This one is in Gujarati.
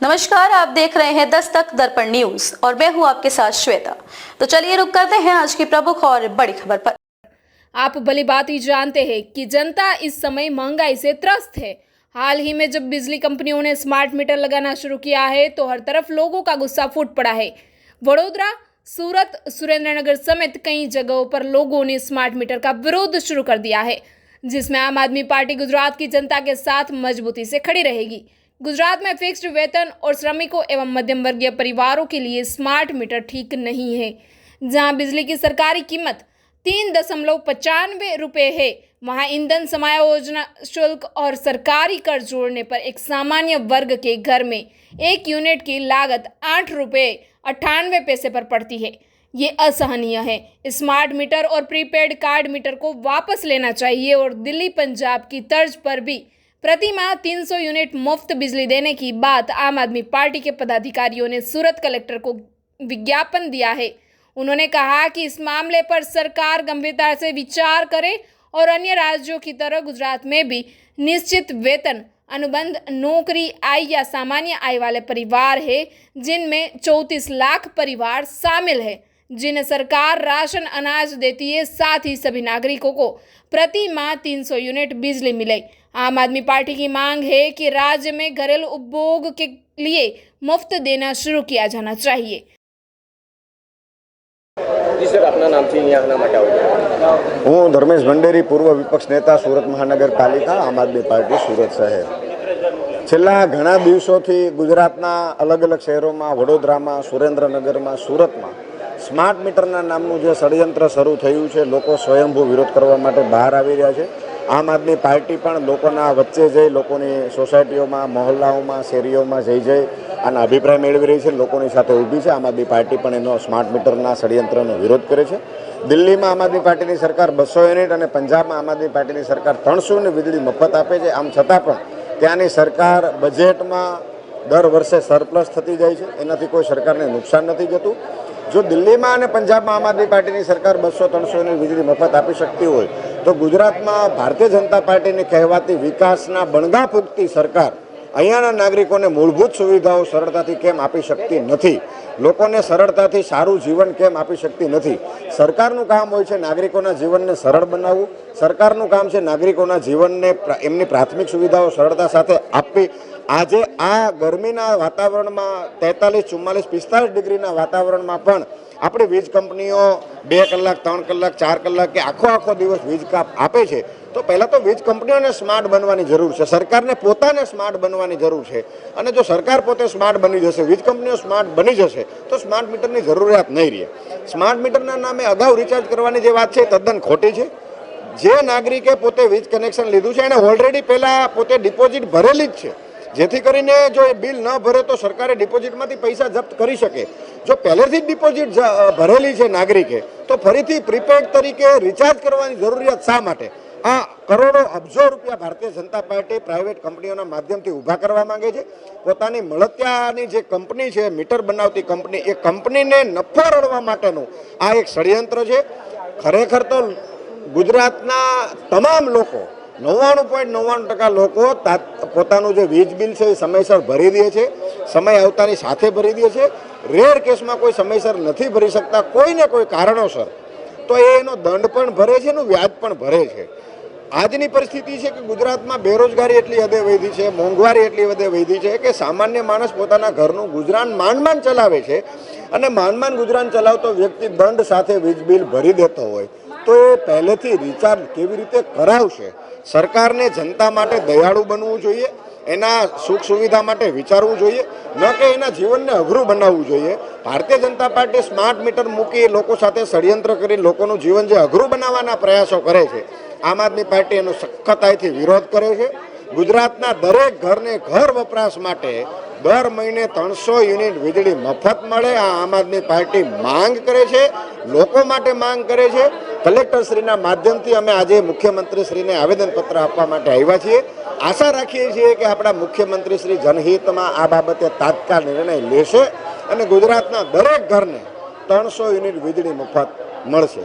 नमस्कार, आप देख रहे हैं दस्तक दर्पण न्यूज और मैं हूं आपके साथ श्वेता। तो चलिए रुक करते हैं आज की प्रमुख और बड़ी खबर पर। आप भली बात ही जानते हैं कि जनता इस समय महंगाई से त्रस्त है। हाल ही में जब बिजली कंपनियों ने स्मार्ट मीटर लगाना शुरू किया है तो हर तरफ लोगों का गुस्सा फूट पड़ा है। वडोदरा, सूरत, सुरेंद्रनगर समेत कई जगहों पर लोगों ने स्मार्ट मीटर का विरोध शुरू कर दिया है, जिसमें आम आदमी पार्टी गुजरात की जनता के साथ मजबूती से खड़ी रहेगी। गुजरात में फिक्स्ड वेतन और श्रमिकों एवं मध्यम वर्गीय परिवारों के लिए स्मार्ट मीटर ठीक नहीं है। जहां बिजली की सरकारी कीमत 3.95 रुपये है, वहां ईंधन समायोजन शुल्क और सरकारी कर जोड़ने पर एक सामान्य वर्ग के घर में 1 यूनिट की लागत 8.98 पर पड़ती है। ये असहनीय है। स्मार्ट मीटर और प्रीपेड कार्ड मीटर को वापस लेना चाहिए और दिल्ली, पंजाब की तर्ज पर भी प्रति माह 300 यूनिट मुफ्त बिजली देने की बात आम आदमी पार्टी के पदाधिकारियों ने सूरत कलेक्टर को विज्ञापन दिया है। उन्होंने कहा कि इस मामले पर सरकार गंभीरता से विचार करे और अन्य राज्यों की तरह गुजरात में भी निश्चित वेतन, अनुबंध, नौकरी, आय या सामान्य आय वाले परिवार है, जिनमें 34 लाख परिवार शामिल है, जिन्हें सरकार राशन अनाज देती है। साथ ही सभी नागरिकों को प्रति माह 300 यूनिट बिजली मिले। आम आदमी पार्टी की मांग है कि राज्य में घरेलू उपभोग के लिए मुफ्त देना शुरू किया जाना चाहिए। जी सर, अपना नाम थी यहाँ માટે આવો। હું ધર્મેશ ભંડેરી, પૂર્વ વિપક્ષ નેતા, સુરત મહાનગરપાલિકા, આમ આદમી પાર્ટી, સુરત શહેર। છેલ્લા ઘણા દિવસોથી ગુજરાતના અલગ અલગ શહેરોમાં, વડોદરામાં, સુરેન્દ્રનગરમાં, સુરતમાં સ્માર્ટ મીટરના નામનું જે ષડયંત્ર શરૂ થયું છે, લોકો સ્વયંભૂ વિરોધ કરવા માટે બહાર આવી રહ્યા છે। આમ આદમી પાર્ટી પણ લોકોના વચ્ચે જઈ, લોકોની સોસાયટીઓમાં, મહોલ્લાઓમાં, શેરીઓમાં જઈ આના અભિપ્રાય મેળવી રહી છે, લોકોની સાથે ઊભી છે। આમ આદમી પાર્ટી પણ એનો સ્માર્ટ મીટરના ષડયંત્રનો વિરોધ કરે છે। દિલ્હીમાં આમ આદમી પાર્ટીની સરકાર 200 યુનિટ અને પંજાબમાં આમ આદમી પાર્ટીની સરકાર 300 યુનિટ વીજળી મફત આપે છે। આમ છતાં પણ ત્યાંની સરકાર બજેટમાં દર વર્ષે સરપ્લસ થતી જાય છે, એનાથી કોઈ સરકારને નુકસાન નથી જતું। જો દિલ્હીમાં અને પંજાબમાં આમ આદમી પાર્ટીની સરકાર 200-300 યુનિટ વીજળી મફત આપી શકતી હોય તો ગુજરાતમાં ભારતીય જનતા પાર્ટીની કહેવાતી વિકાસના બણગા ફૂંકતી સરકાર અહીંયાના નાગરિકોને મૂળભૂત સુવિધાઓ સરળતાથી કેમ આપી શકતી નથી? લોકોને સરળતાથી સારું જીવન કેમ આપી શકતી નથી? સરકારનું કામ હોય છે નાગરિકોના જીવનને સરળ બનાવવું। સરકારનું કામ છે નાગરિકોના જીવનને એમની પ્રાથમિક સુવિધાઓ સરળતા સાથે આપવી। આજે આ ગરમીના વાતાવરણમાં 43, 44, 45 ડિગ્રીના વાતાવરણમાં પણ આપણી વીજ કંપનીઓ 2 કલાક, 3 કલાક, 4 કલાક કે આખો દિવસ વીજ કાપ આપે છે। તો પહેલાં તો વીજ કંપનીઓને સ્માર્ટ બનવાની જરૂર છે, સરકારને પોતાને સ્માર્ટ બનવાની જરૂર છે। અને જો સરકાર પોતે સ્માર્ટ બની જશે, વીજ કંપનીઓ સ્માર્ટ બની જશે તો સ્માર્ટ મીટરની જરૂરિયાત નહીં રહે। સ્માર્ટ મીટરના નામે અગાઉ રિચાર્જ કરવાની જે વાત છે એ તદ્દન ખોટી છે। જે નાગરિકે પોતે વીજ કનેક્શન લીધું છે એને ઓલરેડી પહેલાં પોતે ડિપોઝિટ ભરેલી જ છે, જેથી કરીને જો એ બિલ ન ભરે તો સરકારે ડિપોઝિટમાંથી પૈસા જપ્ત કરી શકે। જો પહેલેથી જ ડિપોઝિટ ભરેલી છે નાગરિકે તો ફરીથી પ્રીપેડ તરીકે રિચાર્જ કરવાની જરૂરિયાત શા માટે? આ કરોડો અબજો રૂપિયા ભારતીય જનતા પાર્ટી પ્રાઇવેટ કંપનીઓના માધ્યમથી ઊભા કરવા માંગે છે। પોતાની મળતિયાની જે કંપની છે, મીટર બનાવતી કંપની, એ કંપનીને નફો રળવા માટેનું આ એક ષડયંત્ર છે। ખરેખર તો ગુજરાતના તમામ લોકો 99.99% લોકો પોતાનું જે વીજ બિલ છે એ સમયસર ભરી દે છે, સમય આવતાની સાથે ભરી દે છે। રેર કેસમાં કોઈ સમયસર નથી ભરી શકતા કોઈને કોઈ કારણોસર તો એનો દંડ પણ ભરે છે, એનું વ્યાજ પણ ભરે છે। આજની પરિસ્થિતિ છે કે ગુજરાતમાં બેરોજગારી એટલી હદે વધી છે, મોંઘવારી એટલી હદે વધી છે કે સામાન્ય માણસ પોતાના ઘરનું ગુજરાન માંડ ચલાવે છે। અને માંડ ગુજરાન ચલાવતો વ્યક્તિ દંડ સાથે વીજ બિલ ભરી દેતો હોય તો એ પહેલેથી રિચાર્જ કેવી રીતે કરાવશે? સરકારને જનતા માટે દયાળુ બનવું જોઈએ, એના સુખ સુવિધા માટે વિચારવું જોઈએ, ન કે એના જીવનને અઘરું બનાવવું જોઈએ। Bharatiya Janata party smart meter મૂકી લોકો સાથે ષડયંત્ર કરી લોકોનું જીવન જે અઘરું બનાવવાના પ્રયાસો કરે છે, આમ આદમી પાર્ટી એનો સખતાઈથી વિરોધ કરે છે। ગુજરાતના દરેક ઘરને ઘર વપરાશ માટે દર મહિને 300 યુનિટ વીજળી મફત મળે, આ આમ આદમી પાર્ટી માંગ કરે છે, લોકો માટે માંગ કરે છે। કલેક્ટરશ્રીના માધ્યમથી અમે આજે મુખ્યમંત્રીશ્રીને આવેદનપત્ર આપવા માટે આવ્યા છીએ। આશા રાખીએ છીએ કે આપણા મુખ્યમંત્રીશ્રી જનહિતમાં આ બાબતે તાત્કાલિક નિર્ણય લેશે અને ગુજરાતના દરેક ઘરને 300 યુનિટ વીજળી મફત મળશે।